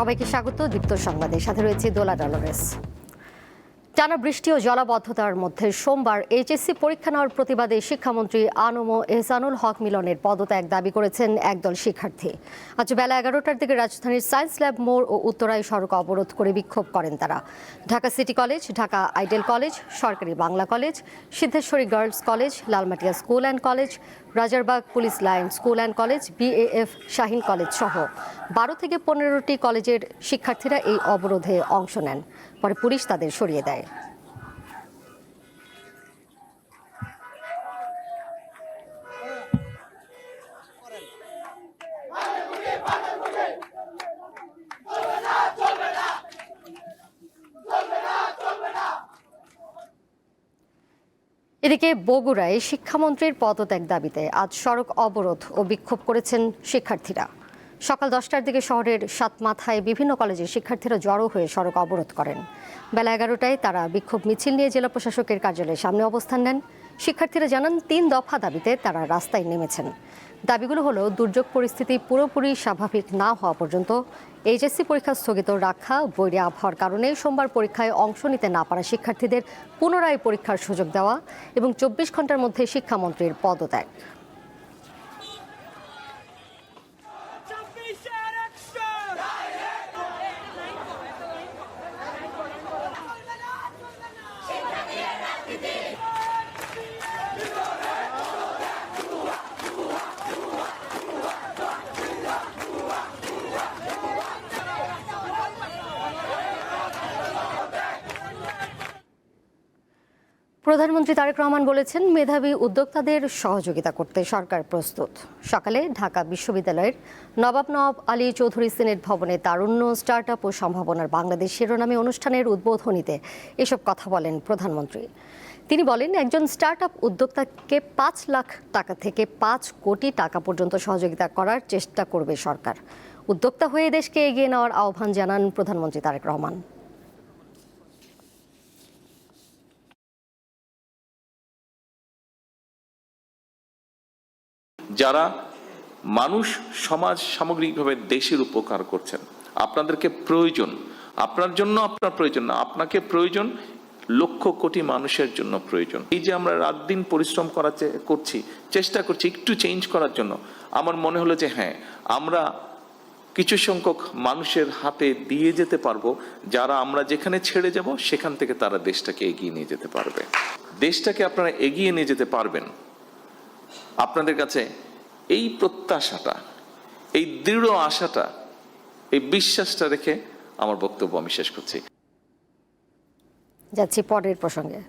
সবাইকে স্বাগত। দীপ্ত সংবাদের সাথে রয়েছে দোলা ডলরেস। টানা বৃষ্টি ও জলাবদ্ধতার মধ্যে সোমবার এইচএসসি পরীক্ষা নেওয়ার প্রতিবাদে শিক্ষামন্ত্রী আনম ও এহসানুল হক মিলনের পদত্যাগ দাবি করেছেন একদল শিক্ষার্থী। আজ বেলা 11টার দিকে রাজধানীর সায়েন্স ল্যাব মোড় ও উত্তরায় সড়ক অবরোধ করে বিক্ষোভ করেন তারা। Dhaka city college, Dhaka ideal college, সরকারি Bangla college, Siddheswari girls college, Lalmatia school and college, Rajarbagh police line school and college, BAF Shaheen college সহ 12 থেকে 15টি কলেজের শিক্ষার্থীরা এই অবরোধে অংশ নেন। পরে পুলিশ তাদের সরিয়ে দেয়। এদিকে বগুড়ায় শিক্ষামন্ত্রীর পদত্যাগ দাবিতে আজ সড়ক অবরোধ ও বিক্ষোভ করেছেন শিক্ষার্থীরা। সকাল 10টার দিকে শহরের সাতমাথায় বিভিন্ন কলেজের শিক্ষার্থীরা জড়ো হয়ে সড়ক অবরোধ করেন। বেলা 11টায় তারা বিক্ষোভ মিছিল নিয়ে জেলা প্রশাসকের কার্যালয়ের সামনে অবস্থান নেন। শিক্ষার্থীরা জানান 3 দফা দাবিতে তারা রাস্তায় নেমেছেন। দাবিগুলো হলো দুর্যোগ পরিস্থিতি পুরোপুরি স্বাভাবিক না হওয়া পর্যন্ত এইচএসসি পরীক্ষা স্থগিত রাখা, বৈরী আবহাওয়ার কারণে সোমবার পরীক্ষায় অংশ নিতে না পারা শিক্ষার্থীদের পুনরায় পরীক্ষার সুযোগ দেওয়া এবং 24 ঘন্টার মধ্যে শিক্ষামন্ত্রীর পদত্যাগ। প্রধানমন্ত্রী তারেক রহমান বলেছেন, মেধাবী উদ্যোক্তাদের সহযোগিতা করতে সরকার প্রস্তুত। সকালে ঢাকা বিশ্ববিদ্যালয়ের নবাব আলী চৌধুরী সিনেট ভবনে তারুণ্য, স্টার্টআপ ও সম্ভাবনার বাংলাদেশ শিরোনামে অনুষ্ঠানের উদ্বোধনীতে এসব কথা বলেন প্রধানমন্ত্রী। তিনি বলেন, একজন স্টার্টআপ উদ্যোক্তাকে 5 লাখ টাকা থেকে 5 কোটি টাকা পর্যন্ত সহযোগিতা করার চেষ্টা করবে সরকার। উদ্যোক্তা হয়ে দেশকে এগিয়ে নেওয়ার আহ্বান জানান প্রধানমন্ত্রী তারেক রহমান। যারা মানুষ, সমাজ, সামগ্রিকভাবে দেশের উপকার করছেন, আপনাদেরকে প্রয়োজন, আপনার জন্য আপনার প্রয়োজন না, আপনাকে প্রয়োজন লক্ষ কোটি মানুষের জন্য প্রয়োজন। এই যে আমরা রাত দিন পরিশ্রম করছি, চেষ্টা করছি একটু চেঞ্জ করার জন্য, আমার মনে হলো যে হ্যাঁ, আমরা কিছু সংখ্যক মানুষের হাতে দিয়ে যেতে পারবো, যারা আমরা যেখানে ছেড়ে যাব সেখান থেকে তারা দেশটাকে এগিয়ে নিয়ে যেতে পারবে। দেশটাকে আপনারা এগিয়ে নিয়ে যেতে পারবেন। আপনাদের কাছে এই প্রত্যাশাটা, এই দৃঢ় আশাটা, এই বিশ্বাসটা রেখে আমার বক্তব্য আমি শেষ করছি। যাচ্ছি পরের প্রসঙ্গে।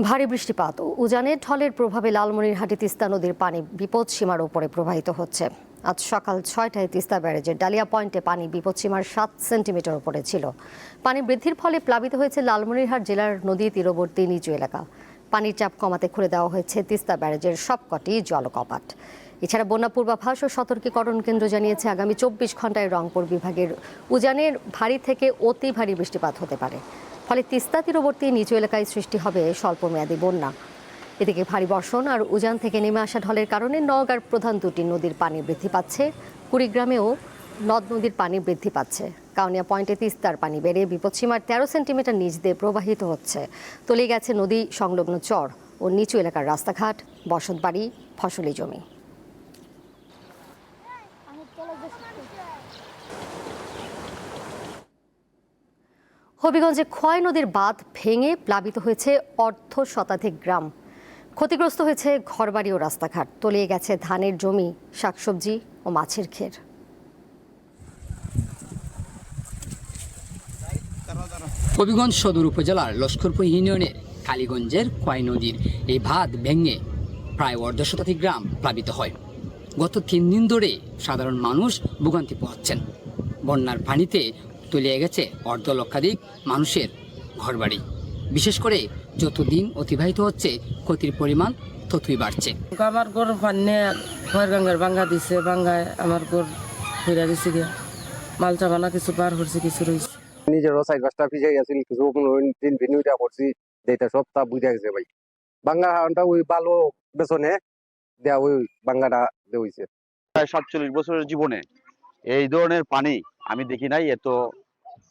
ভারী বৃষ্টিপাত ও উজানের ঢলের প্রভাবে লালমনিরহাটে তিস্তা নদীর পানি বিপদ সীমার উপরে প্রবাহিত হচ্ছে। আজ সকাল 6টায় তিস্তা ব্যারেজের ডালিয়া পয়েন্টে পানি বিপদসীমার 7 সেন্টিমিটার উপরে ছিল। পানি বৃদ্ধির ফলে প্লাবিত হয়েছে লালমনিরহাট জেলার নদী তীরবর্তী নিচু এলাকা। পানির চাপ কমাতে খুলে দেওয়া হয়েছে তিস্তা ব্যারেজের সবকটি জলকপাট। এছাড়া বন্যা পূর্বাভাস ও সতর্কীকরণ কেন্দ্র জানিয়েছে, আগামী 24 ঘন্টায় রংপুর বিভাগের উজানের ভারী থেকে অতি ভারী বৃষ্টিপাত হতে পারে। ফলে তিস্তা তীরবর্তী নিচু এলাকায় সৃষ্টি হবে স্বল্পমেয়াদী বন্যা। এদিকে ভারী বর্ষণ আর উজান থেকে নেমে আসা ঢলের কারণে নওগাঁর প্রধান 2টি নদীর পানি বৃদ্ধি পাচ্ছে। কুড়িগ্রামেও নদ নদীর পানি বৃদ্ধি পাচ্ছে। কাউনিয়া পয়েন্টে তিস্তার পানি বেড়ে বিপদসীমার 13 সেন্টিমিটার নিচ দিয়ে প্রবাহিত হচ্ছে। তলিয়ে গেছে নদী সংলগ্ন চর ও নিচু এলাকার রাস্তাঘাট, বসতবাড়ি, ফসলি জমি। হবিগঞ্জে খোয়াই নদীর বাঁধ ভেঙে প্লাবিত হয়েছে অর্ধশতাধিক গ্রাম। ক্ষতিগ্রস্ত হয়েছে ঘরবাড়ি ও রাস্তাঘাট, তলিয়ে গেছে ধানের জমি, শাকসবজি ও মাছের ক্ষেত। হবিগঞ্জ সদর উপজেলার লস্করপুর ইউনিয়নের কালীগঞ্জের খোয়াই নদীর এই বাঁধ ভেঙে প্রায় অর্ধশতাধিক গ্রাম প্লাবিত হয়। গত 3 দিন ধরে সাধারণ মানুষ ভোগান্তি পোহাচ্ছেন। বন্যার পানিতে তলিয়ে গেছে অর্ধ লক্ষাধিক মানুষের ঘরবাড়ি। বিশেষ করে যত দিন অতিবাহিত হচ্ছে, ক্ষতির পরিমাণ ততই বাড়ছে। আমার ঘর পান্নে গঙ্গার ভাঙ্গা দিছে, ভাঙ্গায় আমার ঘর ফিরে দিছে গিয়া, মালচা বানা কিছু পার করছে, কিছু রয়েছে। নিজেরও 4-5টা ভিজে গেছিল, কিছু দিন ভিনুইটা করছি, যেটা সব তা বুঝে গেছে ভাই। বাঙ্গা হাওনটা ওই বালো বেসনে দেয়া, ওই বাঙ্গাটা হইছে। প্রায় 47 বছরের জীবনে এই ধরনের পানি আমি দেখি নাই, এত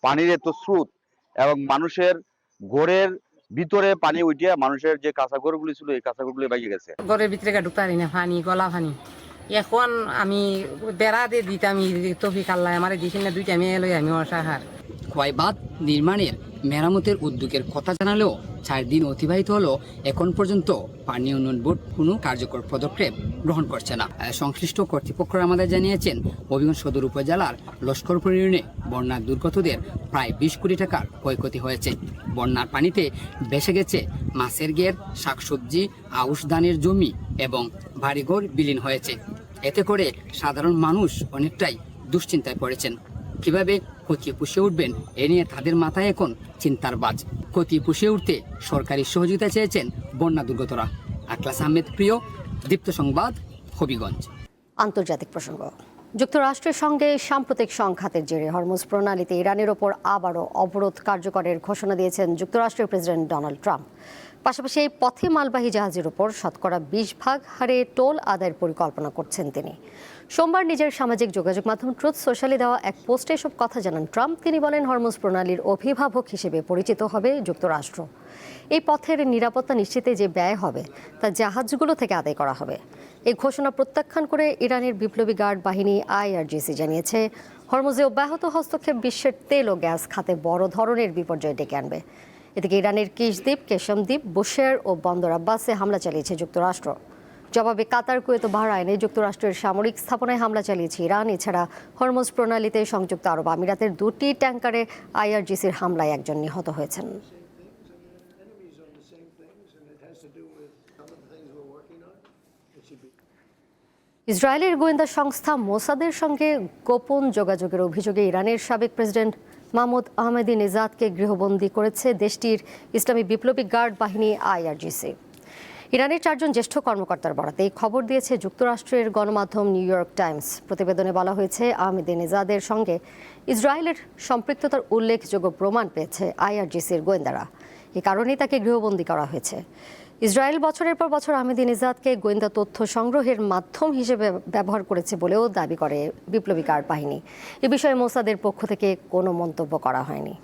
পানির এত স্রোত এবং মানুষের ঘরের ভিতরে পানি উঠিয়া মানুষের যে কাঁচা ঘরগুলি ছিল এই কাঁচা ঘরগুলি বাইকে গেছে। ঘরের ভিতরে ঢুকতে পারি না, পানি গলা পানি। এখন আমি বেড়া দিয়ে দিতাম তফিক আল্লাহ আমার দিছেন না, 2টা মেয়ে লই আমি অসহায়। খোয়াই বাঁধ নির্মাণের মেরামতের উদ্যোগের কথা জানালেও 4 দিন অতিবাহিত হলো এখন পর্যন্ত পানি উন্নয়ন বোর্ড কোনো কার্যকর পদক্ষেপ গ্রহণ করছে না। সংশ্লিষ্ট কর্তৃপক্ষরা আমাদের জানিয়েছেন হবিগঞ্জ সদর উপজেলার লস্করপুর ইউনিয়নে বন্যার দুর্গতদের প্রায় 20 কোটি টাকার ক্ষয়ক্ষতি হয়েছে। বন্যার পানিতে ভেসে গেছে মাছের ঘের, শাকসবজি, আউশ ধানের জমি এবং বাড়িঘর বিলীন হয়েছে। এতে করে সাধারণ মানুষ অনেকটাই দুশ্চিন্তায় পড়েছেন। কিভাবে ক্ষতি পুষিয়ে উঠবেন এ নিয়ে তাদের মাথায় এখন চিন্তার বাজ। ক্ষতি পুষিয়ে উঠতে সরকারি সহযোগিতা চেয়েছেন বন্যা দুর্গতরা। আকলাস আহমেদ প্রিয়, দীপ্ত সংবাদ, হবিগঞ্জ। আন্তর্জাতিক প্রসঙ্গ। যুক্তরাষ্ট্রের সঙ্গে সাম্প্রতিক সংঘাতের জেরে হরমুজ প্রণালীতে ইরানের ওপর আবারও অবরোধ কার্যকরের ঘোষণা দিয়েছেন যুক্তরাষ্ট্রের প্রেসিডেন্ট ডোনাল্ড ট্রাম্প। পাশাপাশি এই পথে মালবাহী জাহাজের উপর শতকরা 20% হারে টোল আদায়ের পরিকল্পনা করছেন তিনি। সোমবার নিজের সামাজিক যোগাযোগ মাধ্যম ট্রুথ সোশ্যালে দেওয়া এক পোস্টে এসব কথা জানান ট্রাম্প। তিনি বলেন, হরমুজ প্রণালীর অভিভাবক হিসেবে পরিচিত হবে যুক্তরাষ্ট্র। এই পথের নিরাপত্তা নিশ্চিতে যে ব্যয় হবে তা জাহাজগুলো থেকে আদায় করা হবে। এই ঘোষণা প্রত্যাখ্যান করে ইরানের বিপ্লবী গার্ড বাহিনী IRGC জানিয়েছে, হরমুজে অব্যাহত হস্তক্ষেপ বিশ্বের তেল ও গ্যাস খাতে বড় ধরনের বিপর্যয় ডেকে আনবে। এদিকে ইরানের কিশদ্বীপ, কেশম দ্বীপ, বুশের ও বন্দর আব্বাসে হামলা চালিয়েছে যুক্তরাষ্ট্র। জবাবে কাতার, কুয়েত ও বাহরাইনে যুক্তরাষ্ট্রের সামরিক স্থাপনায় হামলা চালিয়েছে ইরান। এছাড়া হরমুজ প্রণালীতে সংযুক্ত আরব আমিরাতের 2টি ট্যাঙ্কারে IRGCর হামলায় একজন নিহত হয়েছেন। ইসরায়েলের গোয়েন্দা সংস্থা মোসাদের সঙ্গে গোপন যোগাযোগের অভিযোগে ইরানের সাবেক প্রেসিডেন্ট মাহমুদ আহমেদিনেজাদকে গৃহবন্দী করেছে দেশটির ইসলামী বিপ্লবী গার্ড বাহিনী IRGC। ইরানের 4জন জ্যেষ্ঠ কর্মকর্তার বরাতে এই খবর দিয়েছে যুক্তরাষ্ট্রের গণমাধ্যম নিউ ইয়র্ক টাইমস। প্রতিবেদনে বলা হয়েছে, আহমেদিনেজাদের সঙ্গে ইসরায়েলের সম্পৃক্ততার উল্লেখযোগ্য প্রমাণ পেয়েছে IRGCর গোয়েন্দারা। এ কারণেই তাকে গৃহবন্দী করা হয়েছে। ইসরায়েল বছরের পর বছর আহমেদিনেজাদকে গোয়েন্দা তথ্য সংগ্রহের মাধ্যম হিসেবে ব্যবহার করেছে বলেও দাবি করে বিপ্লবী গার্ড বাহিনী। এ বিষয়ে মোসাদের পক্ষ থেকে কোনো মন্তব্য করা হয়নি।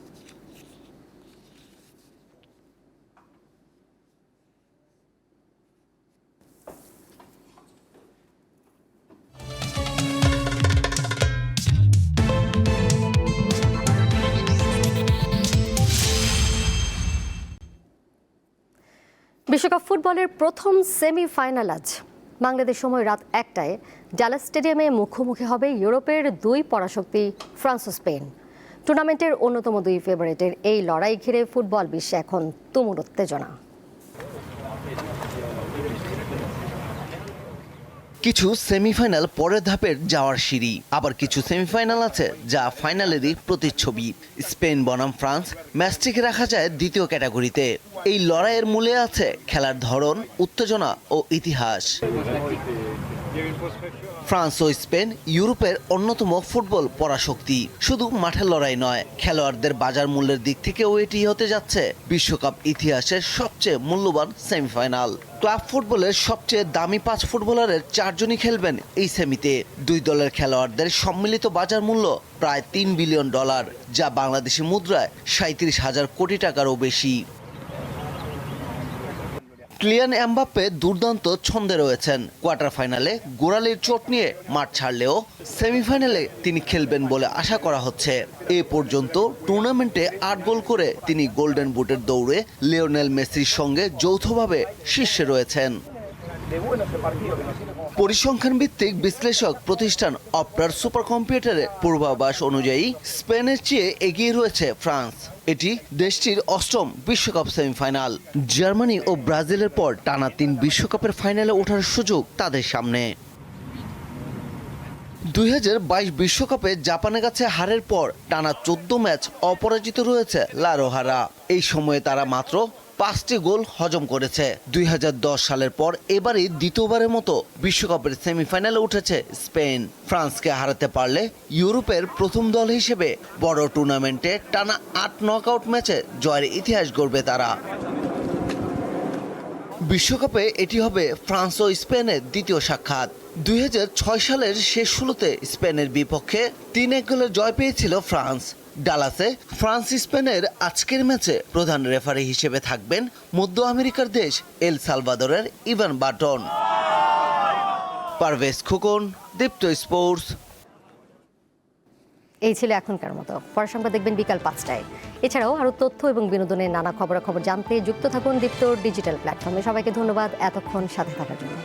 বিশ্বকাপ ফুটবলের প্রথম সেমিফাইনাল আজ বাংলাদেশ সময় রাত 1টায় ডালাস স্টেডিয়ামে মুখোমুখি হবে ইউরোপের 2 পরাশক্তি ফ্রান্স ও স্পেন। টুর্নামেন্টের অন্যতম 2 ফেভারিটের এই লড়াই ঘিরে ফুটবল বিশ্বে এখন তুমুল উত্তেজনা। কিছু সেমিফাইনাল পরের ধাপের যাওয়ার সিঁড়ি, আবার কিছু সেমিফাইনাল আছে যা ফাইনালেরই প্রতিচ্ছবি। স্পেন বনাম ফ্রান্স ম্যাচটিকে রাখা যায় দ্বিতীয় ক্যাটাগরিতে। এই লড়াইয়ের মূলে আছে খেলার ধরন, উত্তেজনা ও ইতিহাস। ফ্রান্স ও স্পেন ইউরোপের অন্যতম ফুটবল পরাশক্তি। শুধু মাঠের লড়াই নয়, খেলোয়াড়দের বাজার মূল্যের দিক থেকেও এটি হতে যাচ্ছে বিশ্বকাপ ইতিহাসের সবচেয়ে মূল্যবান সেমিফাইনাল। ক্লাব ফুটবলের সবচেয়ে দামি 5 ফুটবলারের 4 জনই খেলবেন এই সেমিতে। 2 দলের খেলোয়াড়দের সম্মিলিত বাজার মূল্য প্রায় $3 বিলিয়ন, যা বাংলাদেশি মুদ্রায় 37,000 কোটি টাকারও বেশি। কিলিয়ান এমবাপ্পে দুর্দান্ত ছন্দে রয়েছেন। কোয়ার্টার ফাইনালে গোড়ালির চোট নিয়ে মাঠ ছাড়লেও সেমিফাইনালে তিনি খেলবেন বলে আশা করা হচ্ছে। এ পর্যন্ত টুর্নামেন্টে 8 গোল করে তিনি গোল্ডেন বুটের দৌড়ে লিওনেল মেসির সঙ্গে যৌথভাবে শীর্ষে রয়েছেন। পরিসংখ্যান ভিত্তিক বিশ্লেষক প্রতিষ্ঠান অপরার সুপার কম্পিউটারের পূর্বাভাস অনুযায়ী স্পেনের চেয়ে এগিয়ে রয়েছে ফ্রান্স। এটি দেশটির 8ম বিশ্বকাপ সেমিফাইনাল। জার্মানি ও ব্রাজিলের পর টানা 3 বিশ্বকাপের ফাইনালে ওঠার সুযোগ তাদের সামনে। 2022 বিশ্বকাপে জাপানের কাছে হারের পর টানা 14 ম্যাচ অপরাজিত রয়েছে লা রোহারা। এই সময়ে তারা মাত্র 5টি গোল হজম করেছে। 2010 সালের পর এবারই দ্বিতীয়বারের মতো বিশ্বকাপের সেমিফাইনালে উঠেছে স্পেন। ফ্রান্সকে হারাতে পারলে ইউরোপের প্রথম দল হিসেবে বড় টুর্নামেন্টে টানা 8 নকআউট ম্যাচে জয়ের ইতিহাস গড়বে তারা। বিশ্বকাপে এটি হবে ফ্রান্স ও স্পেনের দ্বিতীয় সাক্ষাৎ। 2006 সালের শেষ ষোলোতে স্পেনের বিপক্ষে 3-1 গোলের জয় পেয়েছিল ফ্রান্স। ডালাসে ফ্রান্স স্পেনের আজকের ম্যাচে প্রধান রেফারি হিসেবে থাকবেন মধ্য আমেরিকার দেশ এল সালভাদরের ইভান বার্টন। পারভেজ খোকন, দীপ্ত স্পোর্টস। এই ছিল এখনকার মতো। পরের সংবাদ দেখবেন বিকাল 5টায়। এছাড়াও আরও তথ্য এবং বিনোদনের নানা খবরাখবর জানতে যুক্ত থাকুন দীপ্ত ডিজিটাল প্ল্যাটফর্মে। সবাইকে ধন্যবাদ এতক্ষণ সাথে থাকার জন্য।